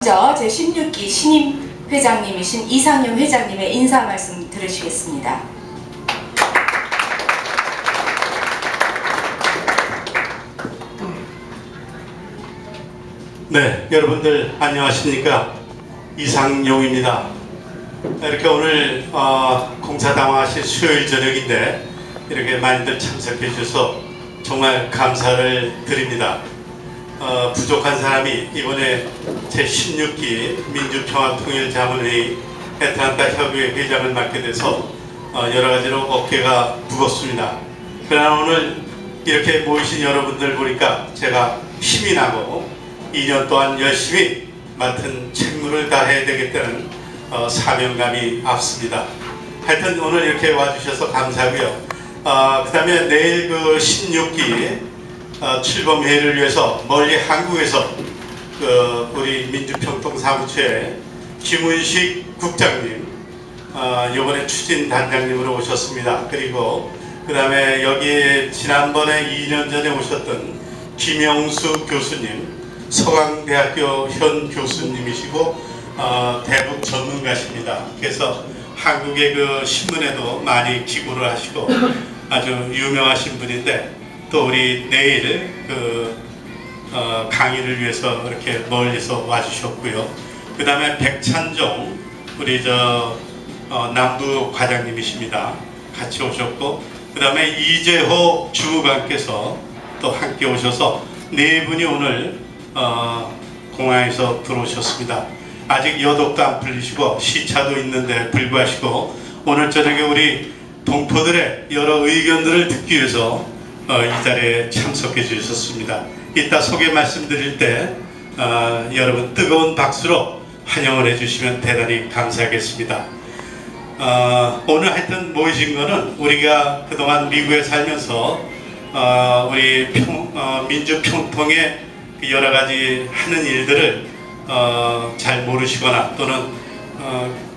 먼저 제16기 신임 회장님이신 이상용 회장님의 인사 말씀 들으시겠습니다. 네, 여러분들 안녕하십니까? 이상용입니다. 이렇게 오늘 공사당화하실 수요일 저녁인데 이렇게 많이들 참석해 주셔서 정말 감사를 드립니다. 부족한 사람이 이번에 제16기 민주평화통일자문회의 애틀랜타 협의회 회장을 맡게 돼서 여러가지로 어깨가 무겁습니다. 그러나 오늘 이렇게 모이신 여러분들 보니까 제가 힘이 나고 2년 동안 열심히 맡은 책무를 다해야 되겠다는 사명감이 앞섭니다. 하여튼 오늘 이렇게 와주셔서 감사하고요. 그 다음에 내일 그 16기 출범회의를 위해서 멀리 한국에서 우리 민주평통사무처의 김은식 국장님 이번에 추진단장님으로 오셨습니다. 그리고 그 다음에 여기 지난번에 2년 전에 오셨던 김영수 교수님, 서강대학교 현 교수님이시고 대북 전문가십니다. 그래서 한국의 그 신문에도 많이 기고를 하시고 아주 유명하신 분인데 또 우리 내일 강의를 위해서 이렇게 멀리서 와주셨고요. 그 다음에 백찬종 우리 남부 과장님이십니다. 같이 오셨고, 그 다음에 이재호 주무관께서 또 함께 오셔서 네 분이 오늘 공항에서 들어오셨습니다. 아직 여독도 안 풀리시고 시차도 있는데 불구하시고 오늘 저녁에 우리 동포들의 여러 의견들을 듣기 위해서 이 자리에 참석해 주셨습니다. 이따 소개 말씀드릴 때 여러분 뜨거운 박수로 환영을 해주시면 대단히 감사하겠습니다. 오늘 하여튼 모이신 거는 우리가 그동안 미국에 살면서 우리 민주평통의 여러 가지 하는 일들을 잘 모르시거나 또는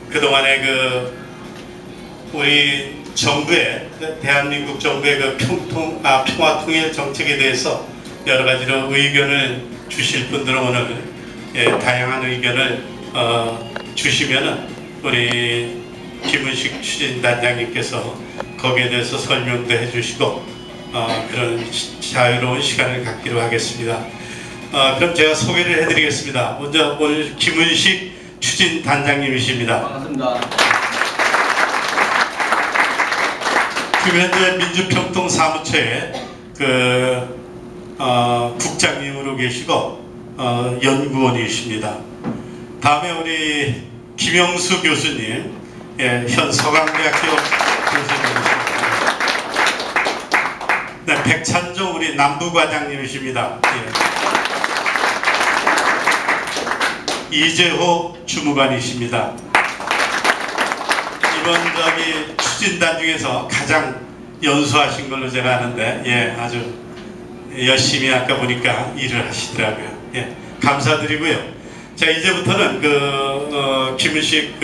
그동안의 우리 정부의 대한민국 정부의 평화통일 정책에 대해서 여러 가지로 의견을 주실 분들은 오늘 다양한 의견을 주시면은 우리 김은식 추진단장님께서 거기에 대해서 설명도 해주시고 그런 자유로운 시간을 갖기로 하겠습니다. 그럼 제가 소개를 해드리겠습니다. 먼저 오늘 김은식 추진단장님이십니다. 반갑습니다. 지금 현재 민주평통사무처의 국장님으로 계시고 연구원이십니다. 다음에 우리 김영수 교수님, 현 서강대학교 교수님이십니다. 네, 백찬종 우리 남부과장님이십니다. 이재호 주무관이십니다. 이번 추진단 중에서 가장 연수하신 걸로 제가 아는데 아주 열심히 아까 보니까 일을 하시더라고요. 감사드리고요. 자, 이제부터는 김은식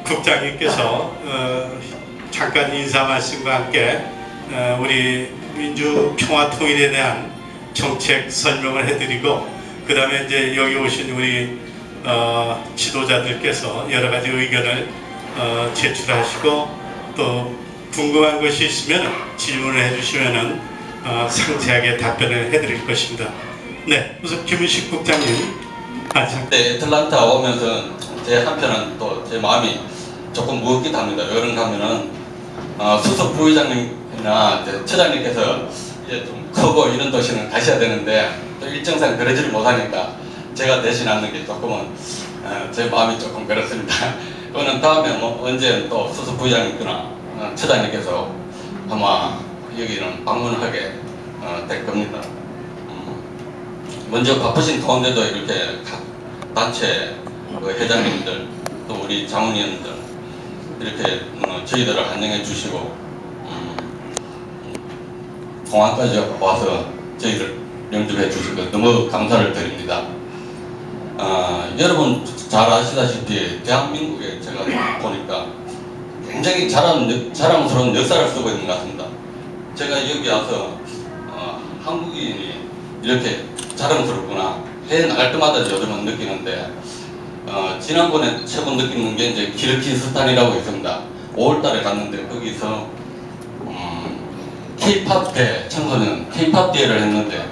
국장님께서 잠깐 인사 말씀과 함께 우리 민주평화통일에 대한 정책 설명을 해드리고 그 다음에 이제 여기 오신 우리 지도자들께서 여러 가지 의견을 제출하시고 또 궁금한 것이 있으면 질문을 해주시면은 상세하게 답변을 해드릴 것입니다. 네, 우선 김은식 국장님. 네, 애틀랜타 오면서 제 한편은 또 제 마음이 조금 무겁기도 합니다. 여름 가면은 수석 부의장님이나 처장님께서 이제 좀 크고 이런 도시는 가셔야 되는데 또 일정상 그러지를 못하니까 제가 대신하는 게 조금은 제 마음이 조금 그렇습니다. 그거는 다음에 언제 또 수석 부의장님이나 처장님께서 아마 여기는 방문하게 될 겁니다. 먼저 바쁘신 가운데도 이렇게 각 단체 회장님들 또 우리 자문위원들 이렇게 저희들을 환영해 주시고 공항까지 와서 저희를 영접해 주신 것 너무 감사를 드립니다. 여러분 잘 아시다시피 대한민국에 제가 보니까 굉장히 자랑스러운 역사를 쓰고 있는 것 같습니다. 제가 여기 와서 한국인이 이렇게 자랑스럽구나 해 나갈 때마다 요즘은 느끼는데 지난번에 최근 느끼는 게 이제 키르기스탄이라고 있습니다. 5월달에 갔는데 거기서 K-팝 대 청소년 K-팝 대회를 했는데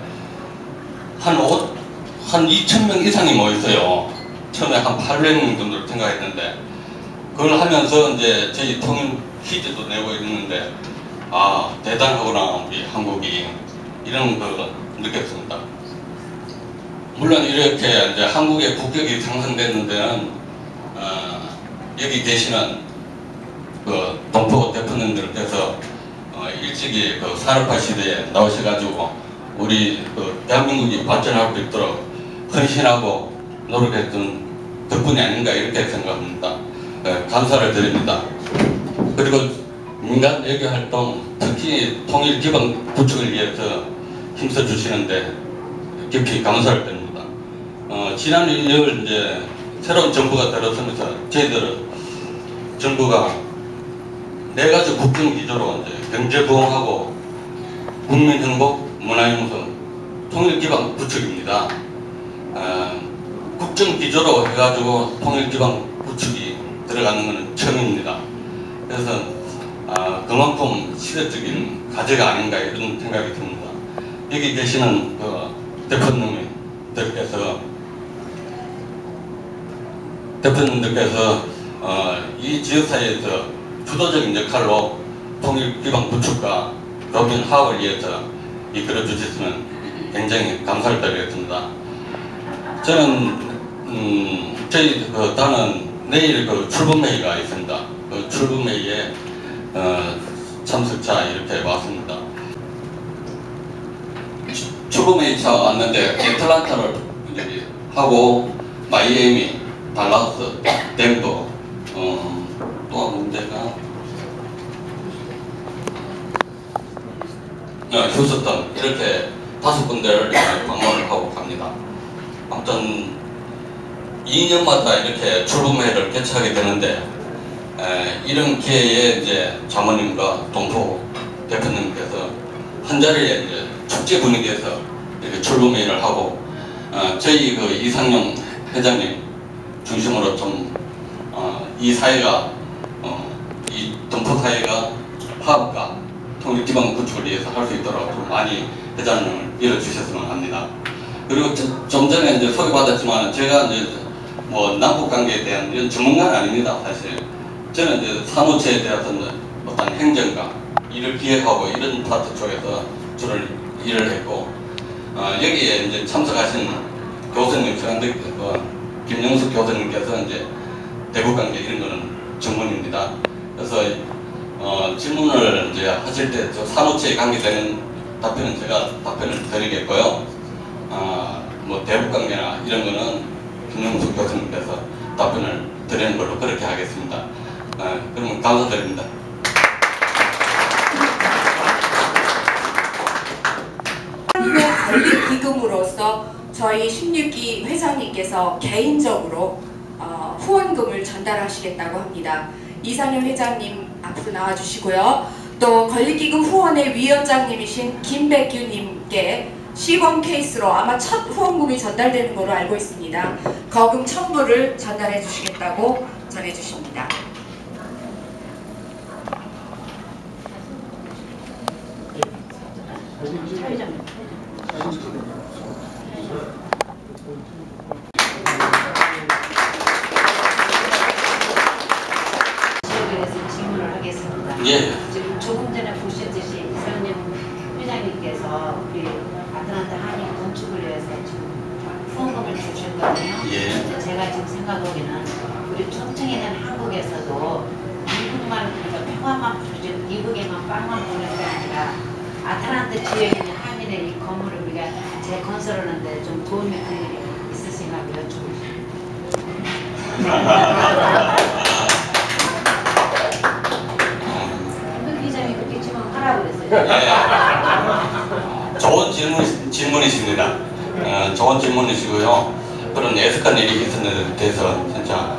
한 2,000명 이상이 모였어요. 처음에 한 800명 정도를 생각했는데 그걸 하면서 이제 저희 통일 퀴즈도 내고 있는데 아 대단하구나 우리 한국이 이런 걸 느꼈습니다. 물론 이렇게 이제 한국의 국격이 상승되는 데는 여기 계시는 그 동포 대표님들께서 일찍이 그 산업화 시대에 나오셔가지고 우리 그 대한민국이 발전할 수 있도록 헌신하고 노력했던 덕분이 아닌가 이렇게 생각합니다. 감사를 드립니다. 그리고 민간 외교 활동, 특히 통일 기반 구축을 위해서 힘써 주시는데 깊이 감사를 드립니다. 지난 1월 이제 새로운 정부가 들어서면서 저희들은 정부가 4가지 국정 기조로 이제 경제 부흥하고 국민 행복, 문화융성, 통일 기반 구축입니다. 국정 기조로 해가지고 통일 기반 구축이 들어가는 것은 처음입니다. 그래서 그만큼 시대적인 과제가 아닌가 이런 생각이 듭니다. 여기 계시는 그 대표님들께서 이 지역사회에서 주도적인 역할로 통일 기반 구축과 도민 화합을 위해서 이끌어 주셨으면 굉장히 감사를 드리겠습니다. 저는 저희 그 단은 내일 그 출범회의가 있습니다. 그 출범회의에 참석차 이렇게 왔습니다. 출범회의차 왔는데 애틀란타를 하고 마이애미, 달라스, 덴버 또 한 군데가 휴스턴 이렇게 5군데를 방문을 하고 갑니다. 아무튼 2년마다 이렇게 출범회를 개최하게 되는데 이런 기회에 이제 자모님과 동포 대표님께서 한 자리에 이제 축제 분위기에서 이렇게 출범회를 하고 저희 그 이상용 회장님 중심으로 좀 이 사회가 이 동포 사회가 화합과 통일 기반 구축을 위해서 할 수 있도록 좀 많이 회장을 이뤄주셨으면 합니다. 그리고 좀 전에 이제 소개받았지만 제가 이제 뭐 남북 관계에 대한 이런 전문가는 아닙니다. 사실 저는 이제 사무처에 대해서는 어떤 행정과 일을 기획하고 이런 파트 쪽에서 주로 일을 했고 여기에 이제 참석하신 교수님, 김영숙 교수님께서 이제 대북 관계 이런 거는 전문입니다. 그래서 질문을 이제 하실 때 저 사무처에 관계되는 답변은 제가 답변을 드리겠고요. 뭐 대북 관계나 이런 거는 김영숙 교수님께서 답변을 드리는 걸로 그렇게 하겠습니다. 그러면 감사드립니다. 하나님의 건립 기금으로서 저희 16기 회장님께서 개인적으로 후원금을 전달하시겠다고 합니다. 이상현 회장님 앞으로 나와주시고요. 또 건립기금 후원회 위원장님이신 김백규님께 시범 케이스로 아마 첫 후원금이 전달되는 걸로 알고 있습니다. 거금 1,000불을 전달해 주시겠다고 전해 주십니다. 질문을 하겠습니다. 예. 지금 조금 전에 보셨듯이 이상영 회장님께서 우리 아틀란타 한인 건축을 위해서 지금 후원금을 주셨거든요. 예. 근데 제가 지금 생각하기에는 우리 총청에 있는 한국에서도 미국만 그러니까 평화만 부르지 미국에만 빵만 보내는 게 아니라 아틀란타 지역에 있는 한인의 이 건물을 우리가 재건설하는데 좀 도움이 될 일이 있으신가요? 여쭤보십시오. 좋은 질문이십니다. 좋은 질문이시고요. 그런 애석한 일이 있었는 데 대해서 진짜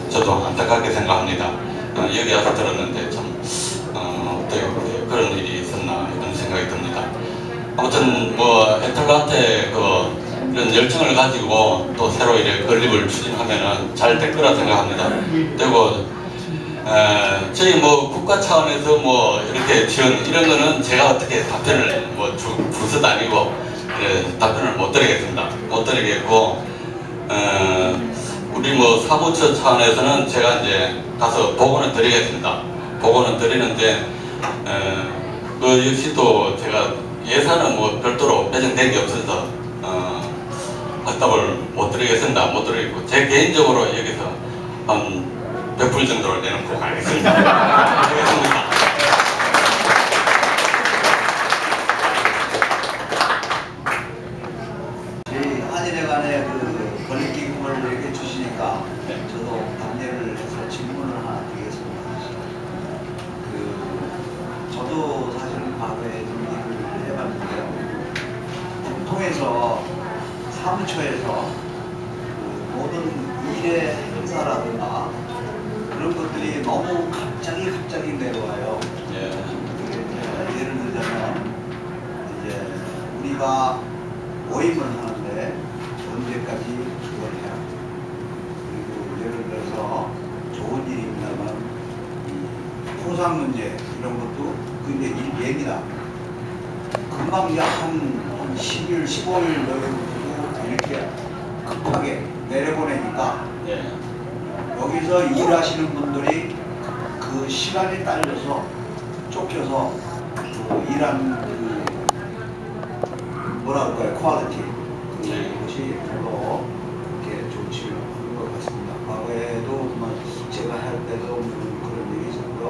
저도 안타깝게 생각합니다. 여기 와서 들었는데 참 어떻게 그런 일이 있었나 이런 생각이 듭니다. 아무튼 뭐 애틀란타에 그 이런 열정을 가지고 또 새로 이렇게 건립을 추진하면은 잘 될 거라 생각합니다. 그리고 저희 뭐 국가 차원에서 뭐 이렇게 지원 이런 거는 제가 어떻게 답변을 뭐 부서도 아니고 답변을 못 드리겠습니다. 못 드리겠고 우리 뭐 사무처 차원에서는 제가 이제 가서 보고는 드리겠습니다. 보고는 드리는데 그 역시도 제가 예산은 뭐 별도로 배정된 게 없어서 확답을 못 드리겠습니다. 못 드리겠고 제 개인적으로 여기서 한 100불 정도를 내놓고 가겠습니다. 알겠습니다. 저희 한일회 간의 그 권익기금을 이렇게 주시니까 저도 답례를 해서 질문을 하나 드리겠습니다. 저도 사실은 과거에 좀 일을 해봤는데요. 통해서 사무처에서 그 모든 일의 행사라든가 그런 것들이 너무 갑자기 내려와요. 예를 들자면 이제 우리가 모임을 하는데 언제까지 그걸 해야 그리고 예를 들어서 좋은 일입니다만 포상 문제 이런 것도 그게 일비행이다. 금방 이제 한 10일, 15일 여기부터 이렇게 급하게 내려보내니까 여기서 일하시는 분들이 그 시간에 딸려서 쫓겨서 그 일하는 그 뭐라 그럴까요? 퀄리티 그것이 별로 그렇게 좋지 않은 것 같습니다. 과거에도 뭐 제가 할 때도 그런 일이 있었고요.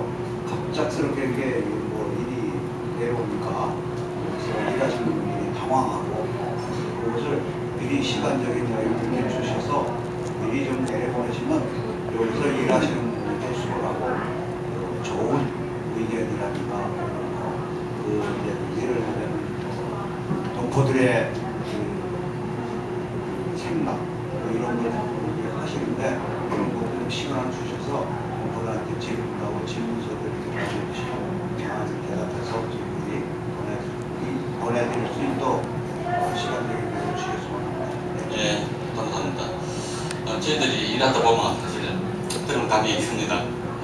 갑작스럽게 이게 뭐 일이 내려오니까 여기서 일하시는 분들이 당황하고 그것을 미리 시간적인 여유를 주셔서 미리 좀 내려보내시면 여기서 일하시는 분들도 수고하고 좋은 의견이라든가 그 이제 일을 하려는 동포들의 그 생각 뭐 이런 것들을 하시는데 그런 것들 시간을 주셔서 동포들한테 질문하고 질문서들을 보내주시고 대답해서 우리 보내드릴 수 있도록 시간적인 여유를 주셨으면 합니다. 예, 감사합니다. 저희들이 일하다 보면 사실 그런 감이 있습니다.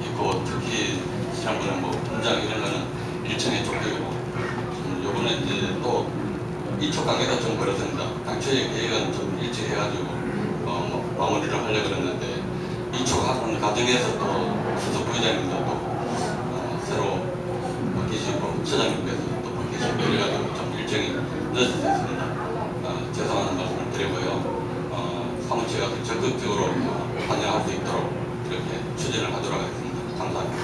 있고 특히 지난번에 뭐 분장 이런 거는 일정에 쫓기고 요번에 이제 또 이쪽 관계가 좀 그렇습니다. 당초의 계획은 좀 일찍 해가지고 뭐 마무리를 하려고 그랬는데 이쪽 하는 과정에서 또 수석 부회장님도 또 새로 바뀌시고 처장님께서 또 바뀌시고 이래가지고 좀 일정이 늦어졌습니다. 죄송한 말씀을 드리고요. 사무처가 적극적으로 반영할 수 있도록 이렇게 추진을 하도록 하겠습니다. 감사합니다.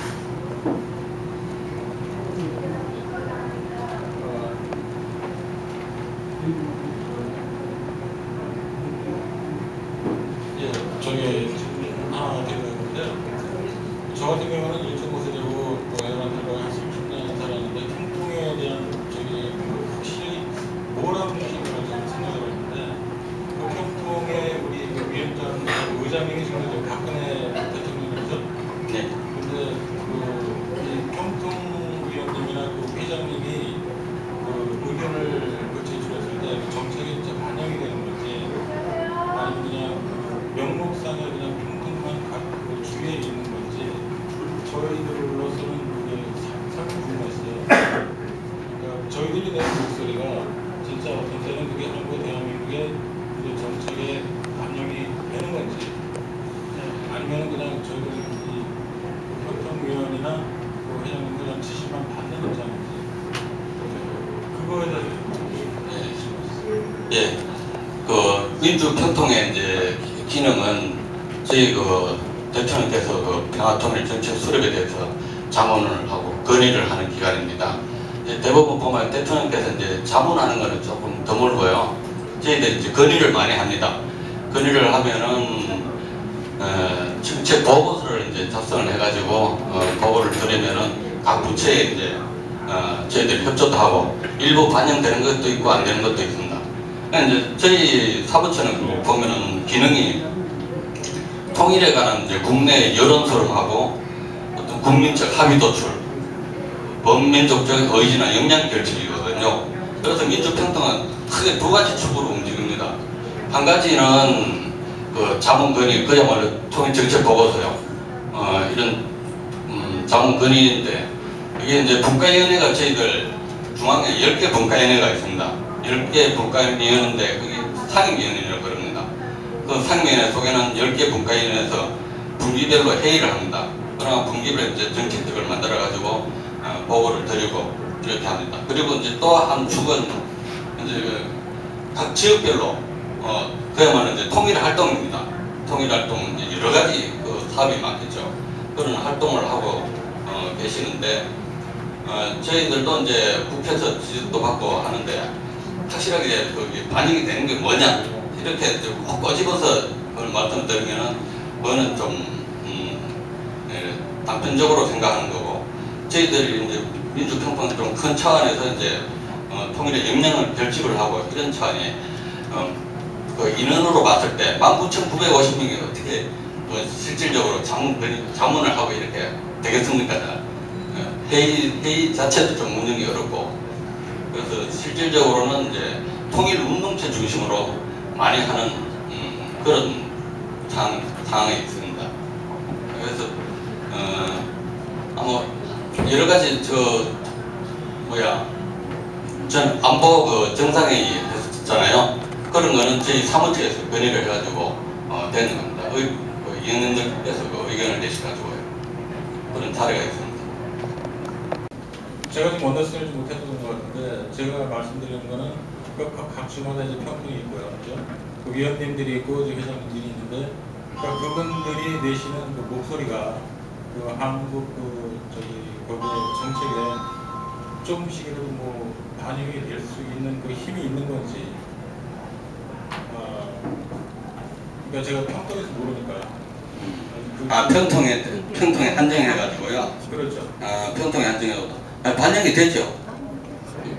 예, 저기 하나 드리는데 저 같은 경우는 일정 곳이고 애들한테 한 30년 살았는데 평통에 대한 저기 확실히 뭐라고 주신 걸 저는 생각을 했는데 그 평통에 우리 그 위원장 의장님이 지금 박근혜 대통령이죠. 네. 근데 그 평통위원님이나 그 회장님이 그 의견을 제출했을 때 그 정책이 진짜 반영이 되는 건지 아니면 그냥 명목상에 그냥 평통만 그 주위에 있는 건지 저희들로서는 그게 참 궁금했어요. 그러니까 저희들이 내는 목소리가 진짜 어떤 때는 그게 한국 대한민국의 그 정책에 반영이 되는 건지 아니면 그냥 저희들이 평통위원이나 그 회장님 그냥 지시만 받는 입장인지 그거에 대해서 예, 그 민주평통의 이제 기능은 저희 그 대통령께서 그 평화통일 정책 수립에 대해서 자문을 하고 건의를 하는 기관입니다. 이제 대부분 보면 대통령께서 이제 자문하는 거는 조금 드물고요. 저희들이 이제 건의를 많이 합니다. 건의를 하면은 정책 보고서를 이제 작성을 해가지고 보고를 드리면은 각 부처에 이제 저희들이 협조도 하고 일부 반영되는 것도 있고 안 되는 것도 있습니다. 이제 저희 사무처는 보면은 기능이 통일에 관한 이제 국내 여론소름하고 어떤 국민적 합의 도출, 범민족적 의지나 역량 결집이거든요. 그래서 민주평통은 크게 두 가지 축으로 움직입니다. 한 가지는 그 자문건의 그야말로 통일 정책 보고서요. 이런 자문건의인데 이게 이제 분과위원회가 저희들 중앙에 10개 분과위원회가 있습니다. 10개 분과위원회인데 그게 상임위원회라고 그럽니다. 그 상임위원회 속에는 10개 분과위원회에서 분기별로 회의를 합니다. 그러나 분기별로 이제 정책들을 만들어 가지고 보고를 드리고 이렇게 합니다. 그리고 이제 또 한 축은 이제 각 지역별로 그야말로 이제 통일 활동입니다. 통일 활동 이제 여러 가지 그 사업이 많겠죠. 그런 활동을 하고 계시는데 저희들도 이제 국회에서 지적도 받고 하는데 확실하게 그 반영이 되는 게 뭐냐 이렇게 꼭 꼬집어서 그걸 말씀드리면은 그거는 좀 단편적으로 생각하는 거고 저희들이 이제 민주평등 좀 큰 차원에서 이제 통일의 역량을 결집을 하고 이런 차원에 그 인원으로 봤을 때 19,950명이 어떻게 실질적으로 자문을 하고 이렇게 되겠습니까? 회의 자체도 좀 운영이 어렵고 그래서 실질적으로는 이제 통일 운동체 중심으로 많이 하는 그런 상황에 있습니다. 그래서 아마 여러 가지 전 안보 그 정상회의 했었잖아요. 그런 거는 저희 사무처에서 건의를 해가지고 되는 겁니다. 위원님들께서 그 의견을 내셔가지고 그런 사례가 있습니다. 제가 지금 언더스탠드 못했던 것 같은데 제가 말씀드리는 거는 각 주마다 이제 평등이 있고요, 그렇죠? 그 위원님들이 있고 이제 회장님들이 있는데 그러니까 그분들이 내시는 그 목소리가 그 한국 거기에 정책에 조금씩이라도 뭐 반영이 될 수 있는 그 힘이 있는 건지 그러니까 제가 평통에서 모르니까요. 평통에 한정해가지고요. 그렇죠. 평통에 한정해도 반영이 되죠.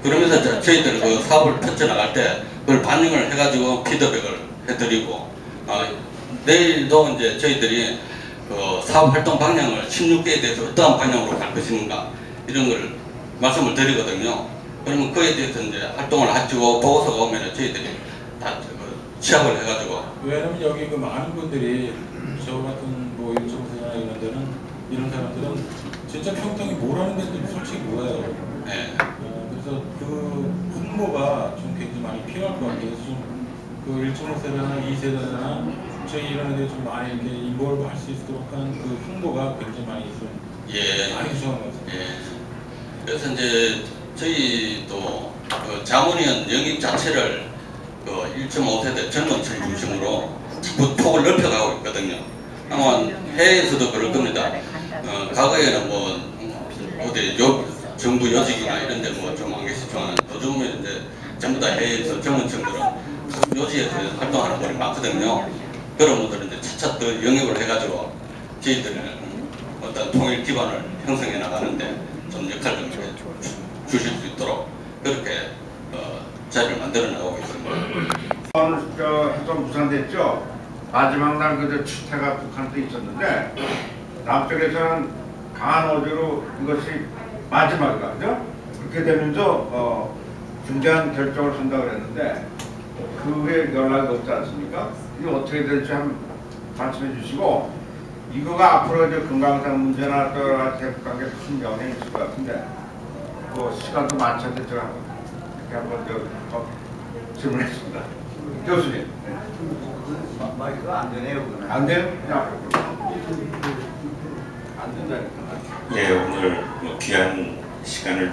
그러면서 저희들 그 사업을 펼쳐나갈 때 그걸 반영을 해가지고 피드백을 해드리고 내일도 이제 저희들이 그 사업 활동 방향을 16개에 대해서 어떠한 방향으로 갈 것인가 이런 걸 말씀을 드리거든요. 그러면 그에 대해서 이제 활동을 하시고 보고서가 오면 저희들이 다 취합을 해가지고. 왜냐면 여기 그 많은 분들이 저 같은 뭐 일정세나 이런 데는 이런 사람들은 진짜 평통이 뭐라는 데도 솔직히 몰라요. 네. 그래서 그 홍보가 좀 굉장히 많이 필요할 것 같아요. 좀 그 1.5세대나 2세대나 저희 이런 애들이 좀 많이 이렇게 인볼브 할 수 있도록 하는 그 홍보가 굉장히 많이 있어요. 예. 많이 부족한 것 같아요. 예. 그래서 이제 저희도 그 자문위원 영입 자체를 그 1.5세대 젊은 층 중심으로 자꾸 폭을 넓혀가고 있거든요. 아마 해외에서도 그럴 겁니다. 과거에는 뭐 어디 정부 요직이나 이런 데 뭐 좀 안 계시지만 요즘은 이제 전부 다 해외에서 젊은 층들은 요직에서 활동하는 분이 많거든요. 그런 분들은 이제 차차 더 영입을 해가지고 저희들은 어떤 통일 기반을 형성해 나가는데 좀 역할을 좀 주실 수 있도록 그렇게 자리를 만들어 나가고 있습니다. 오늘 해성 무산됐죠. 마지막 날 그저 추태가 북한도 있었는데 남쪽에서는 강한 어조로 이것이 마지막이다, 그죠? 그렇게 되면서 중대한 결정을 한다고 그랬는데 그 후에 연락이 없지 않습니까? 이게 어떻게 될지 한번 말씀해 주시고 이거가 앞으로 이제 금강산 문제나 또 여러 가지 대북관계에 큰 영향이 있을 것 같은데 뭐 시간도 많지 않은데 제가 이렇게 한번 질문했습니다. 교수님. 네. 마이크가 안 되네요, 그러면. 안 돼요? 그냥 안 된다니까. 예, 오늘 귀한 시간을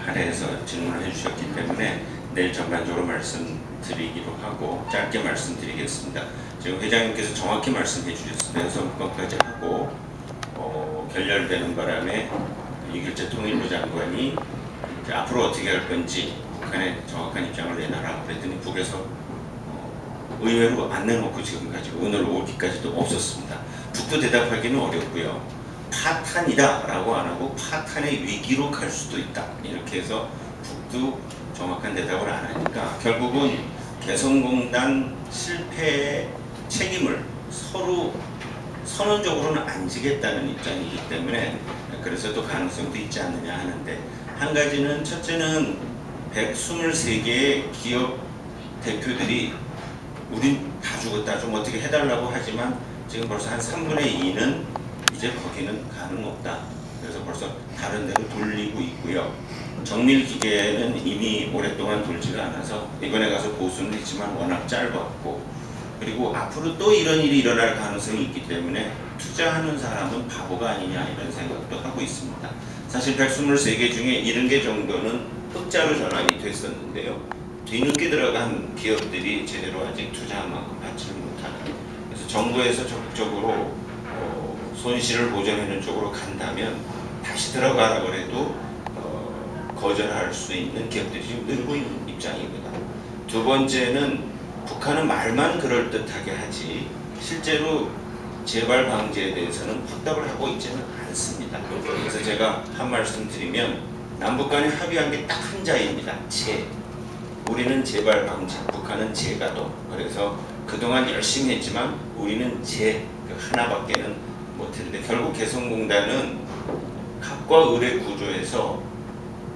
할애해서 질문을 해주셨기 때문에 내일 전반적으로 말씀드리기로 하고 짧게 말씀드리겠습니다. 지금 회장님께서 정확히 말씀해 주셨습니다. 연설문까지 하고 결렬되는 바람에 이길재 통일부 장관이 이제 앞으로 어떻게 할 건지 북한에 정확한 입장을 내놔라 그랬더니 북에서 의외로 안 내놓고 지금까지 오늘 오기까지도 없었습니다. 북도 대답하기는 어렵고요. 파탄이다 라고 안 하고 파탄의 위기로 갈 수도 있다 이렇게 해서 북도 정확한 대답을 안 하니까 결국은 개성공단 실패의 책임을 서로 선언적으로는 안 지겠다는 입장이기 때문에 그래서 또 가능성도 있지 않느냐 하는데 한 가지는 첫째는 123개의 기업 대표들이 우린 다 죽었다 좀 어떻게 해달라고 하지만 지금 벌써 한 3분의 2는 이제 거기는 가능 없다. 그래서 벌써 다른 데로 돌리고 있고요. 정밀 기계는 이미 오랫동안 돌지가 않아서 이번에 가서 보수는 했지만 워낙 짧았고, 그리고 앞으로 또 이런 일이 일어날 가능성이 있기 때문에 투자하는 사람은 바보가 아니냐 이런 생각도 하고 있습니다. 사실 123개 중에 70개 정도는 흑자로 전환이 됐었는데요. 뒤늦게 들어간 기업들이 제대로 아직 투자한 만큼 받지를 못하는, 그래서 정부에서 적극적으로 손실을 보전하는 쪽으로 간다면 다시 들어가라고 해도 거절할 수 있는 기업들이 지금 늘고 있는 입장입니다. 두 번째는 북한은 말만 그럴듯하게 하지 실제로 재발 방지에 대해서는 확답을 하고 있지는 않습니다. 그래서 제가 한 말씀 드리면 남북 간에 합의한 게 딱 한 자입니다. 재. 우리는 재발 방지, 북한은 재가도. 그래서 그동안 열심히 했지만 우리는 재 하나밖에는 못했는데, 결국 개성공단은 갑과 을의 구조에서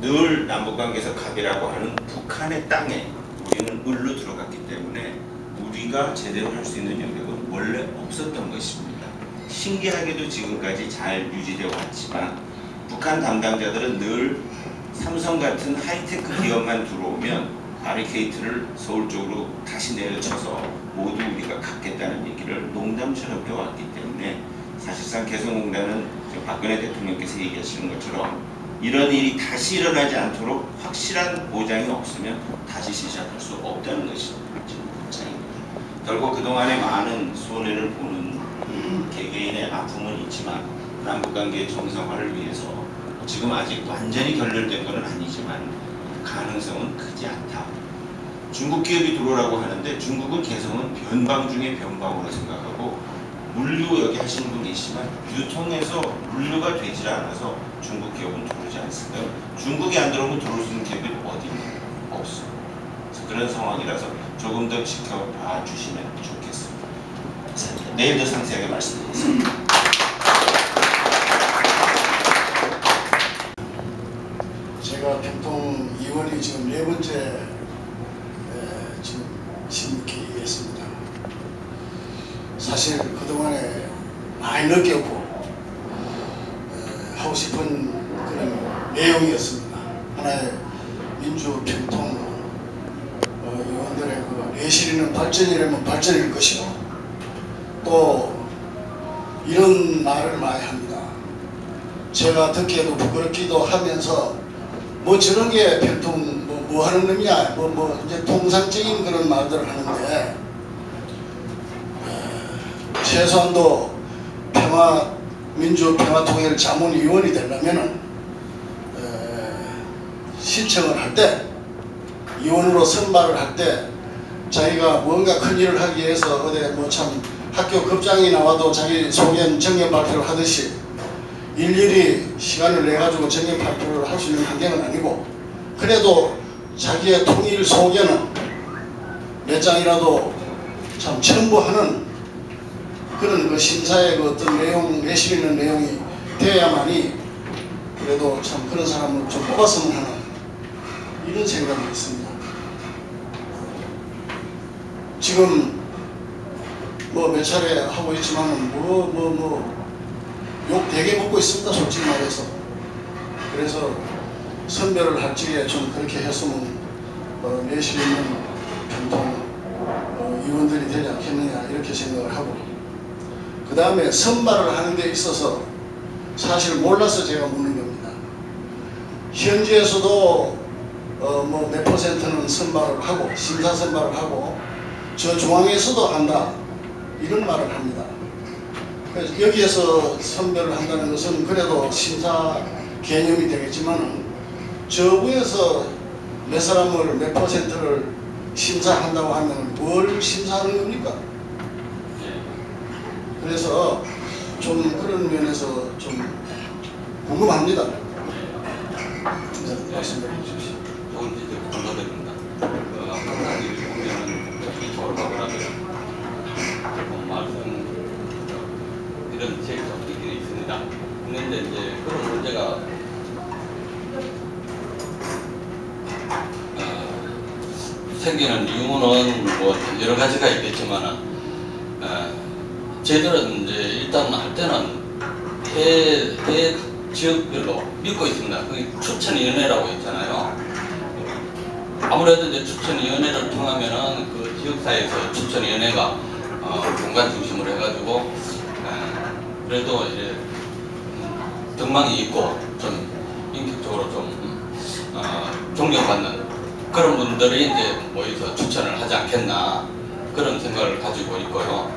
늘 남북관계에서 갑이라고 하는 북한의 땅에 우리는 을로 들어갔기 때문에 우리가 제대로 할 수 있는 영역은 원래 없었던 것입니다. 신기하게도 지금까지 잘 유지되어 왔지만 북한 담당자들은 늘 삼성 같은 하이테크 기업만 들어오면 바리케이트를 서울 쪽으로 다시 내려쳐서 모두 우리가 갖겠다는 얘기를 농담처럼 해왔기 때문에 사실상 개성공단은 박근혜 대통령께서 얘기하시는 것처럼 이런 일이 다시 일어나지 않도록 확실한 보장이 없으면 다시 시작할 수 없다는 것이 지금 입장입니다. 결국 그동안에 많은 손해를 보는 개개인의 아픔은 있지만 남북관계의 정상화를 위해서 지금 아직 완전히 결렬된 건 아니지만 가능성은 크지 않다. 중국 기업이 들어오라고 하는데 중국은 개성은 변방 중에 변방으로 생각하고, 물류 여기 하시는 분 계시지만 유통에서 물류가 되질 않아서 중국 기업은 들어오지 않습니다. 중국이 안 들어오면 들어올 수 있는 기업이 어디 없어요. 그런 상황이라서 조금 더 지켜봐 주시면 좋겠습니다. 내일 더 상세하게 말씀드리겠습니다. 제가 평통 의원이 지금 4번째 지금 심기했습니다. 사실 그동안에 많이 느꼈고 하고 싶은 그런 내용이었습니다. 하나의 민주평통 의원들의 그 내실이는 발전이라면 발전일 것이고, 또 이런 말을 많이 합니다. 제가 듣기에도 부끄럽기도 하면서 뭐 저런 게 평통 뭐 하는 놈이야 뭐 이제 통상적인 그런 말들을 하는데, 최소한도 민주평화통일 자문위원이 되려면은 신청을 할 때, 위원으로 선발을 할 때 자기가 뭔가 큰 일을 하기 위해서 어디 뭐 참 학교 급장이 나와도 자기 소견 정견 발표를 하듯이 일일이 시간을 내 가지고 정견 발표를 할 수 있는 환경은 아니고, 그래도 자기의 통일 소견은 몇 장이라도 참 첨부하는 그런 그 심사의 그 어떤 내용, 내실 있는 내용이 되어야만이 그래도 참 그런 사람을 좀 뽑았으면 하는 이런 생각이 있습니다. 지금 뭐 몇 차례 하고 있지만은 욕 되게 먹고 있습니다, 솔직히 말해서. 그래서 선별을 할 적에 좀 그렇게 했으면 내실 있는 평통 의원들이 되지 않겠느냐 이렇게 생각을 하고, 그 다음에 선발을 하는 데 있어서 사실 몰라서 제가 묻는 겁니다. 현지에서도 뭐 몇 %는 선발을 하고 심사 선발을 하고 저 중앙에서도 한다 이런 말을 합니다. 그래서 여기에서 선별을 한다는 것은 그래도 심사 개념이 되겠지만 저 위에서 몇 사람을 몇 %를 심사한다고 하면 뭘 심사하는 겁니까? 그래서 좀 그런 면에서 좀 궁금합니다. 말씀해 주십시오. 좋은 지적 감사드립니다. 항상 이 보면은 이 졸업하고 나면 말씀 이런 제적들이 있습니다. 그런데 이제 그런 문제가 생기는 이유는 뭐 여러 가지가 있겠지만 저희들은 이제 일단 할 때는 해 지역별로 믿고 있습니다. 그게 추천위원회라고 있잖아요. 아무래도 이제 추천위원회를 통하면은 그 지역사회에서 추천위원회가 공간 중심으로 해가지고 그래도 이제 덕망이 있고 좀 인격적으로 좀 존경받는 그런 분들이 이제 모여서 추천을 하지 않겠나 그런 생각을 가지고 있고요.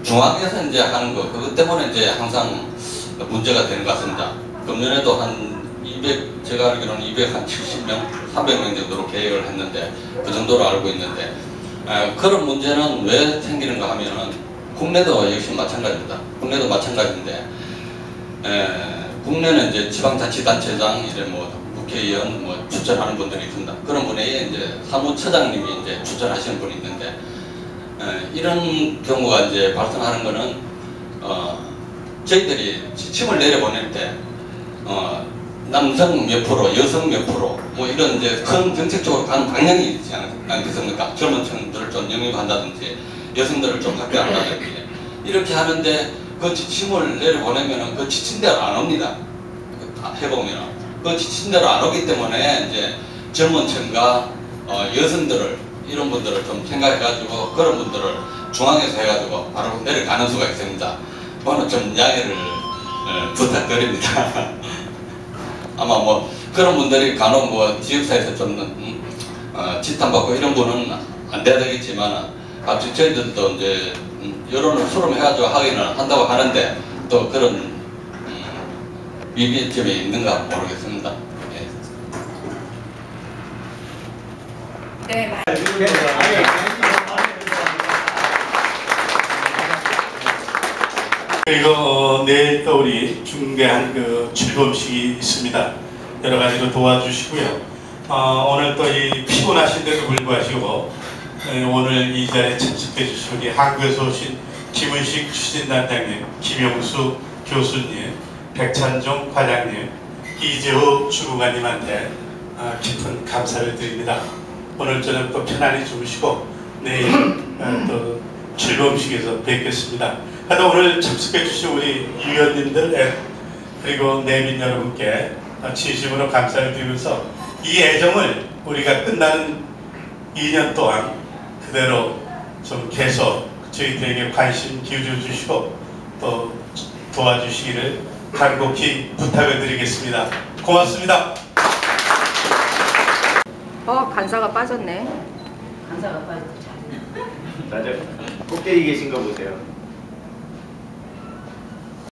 중앙에서 이제 하는 거 그것 때문에 이제 항상 문제가 되는 것 같습니다. 금년에도 한 200, 제가 알기로는 270명, 300명 정도로 계획을 했는데 그 정도로 알고 있는데 그런 문제는 왜 생기는가 하면은 국내도 역시 마찬가지입니다. 국내도 마찬가지인데 국내는 이제 지방자치단체장 이제 뭐 국회의원 뭐 추천하는 분들이 있습니다. 그런 분에 이제 사무처장님이 이제 추천하시는 분이 있는데 이런 경우가 이제 발생하는 거는 저희들이 지침을 내려보낼 때 남성 몇 프로, 여성 몇 프로 뭐 이런 이제 큰 정책적으로 가는 방향이 있지 않겠습니까? 젊은 층들을 좀 영입한다든지 여성들을 좀 확대한다든지 이렇게 하는데 그 지침을 내려보내면은 그 지침 대로 안 옵니다. 해보면은 그 지침 대로 안 오기 때문에 이제 젊은 층과 여성들을 이런 분들을 좀 생각해가지고 그런 분들을 중앙에서 해가지고 바로 내려가는 수가 있습니다. 그거는 좀 양해를 부탁드립니다. 아마 뭐 그런 분들이 간혹 뭐 지역사회에서 좀 지탄받고 이런 분은 안 돼야 되겠지만 갑자기 저희들도 이제 여론을 수렴해가지고 하기는 한다고 하는데 또 그런 미비점이 있는가 모르겠습니다. 네, 그리고 내일 또 우리 중대한 그 출범식이 있습니다. 여러 가지로 도와주시고요. 오늘 또 이 피곤하신데도 불구하시고 오늘 이 자리에 참석해 주신 우리 한국에서 오신 김은식 추진단장님, 김용수 교수님, 백찬종 과장님, 이재호 주무관님한테 깊은 감사를 드립니다. 오늘 저녁 또 편안히 주무시고 내일 또 출범식에서 뵙겠습니다. 하여튼 오늘 참석해 주신 우리 위원님들 그리고 내민 여러분께 진심으로 감사를 드리면서 이 애정을 우리가 끝나는 2년 동안 그대로 좀 계속 저희들에게 관심 기울여 주시고 또 도와주시기를 간곡히 부탁을 드리겠습니다. 고맙습니다. 간사가 빠졌네. 간사가 빠졌죠. 맞아요. 꼭대기 계신 거 보세요.